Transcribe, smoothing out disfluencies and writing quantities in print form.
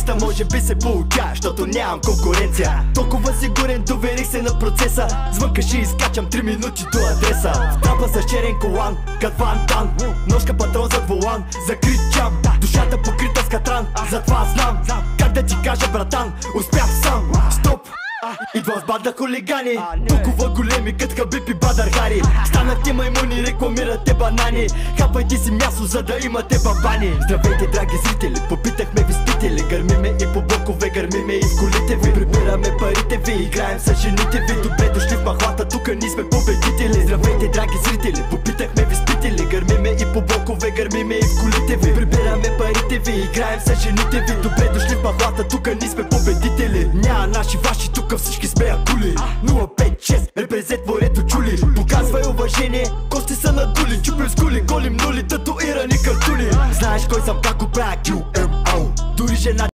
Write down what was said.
текста може би се получава, защото нямам конкуренция. Толкова сигурен, доверих се на процеса. Звънка ще изкачам 3 минути до адреса. В трапа с черен колан, кът Ван Дан. Ножка патрон зад волан, закрит чам. Душата покрита с катран, затова знам как да ти кажа, братан, успях сам. Стоп! Идвам с банда хулигани, толкова големи кът Хабиб и Бадър Хари. Станахте маймуни, рекламирате банани. Хапайте си място, за да имате бабани. Здравейте, драги зрители, попитахме ви спите ли. Гърмиме и по блокове, гърмиме и в колите ви. Прибираме парите ви, играем с жените ви. Добре дошли в махлата, тука ние сме победители. Здравейте, драги зрители, попитахме ви спите ли. Гърмиме и по блокове, гърмиме и в колите ви. Прибираме парите ви, играем с жените ви. Добре дошли в махлата, тука ние сме победители. Няма наши ваши, тука всички сме акули. 056, репрезент морето чули. Показвай уважение, кости са надули. Чупим скули, голим нули, татуирани картуни. Знаеш кой съм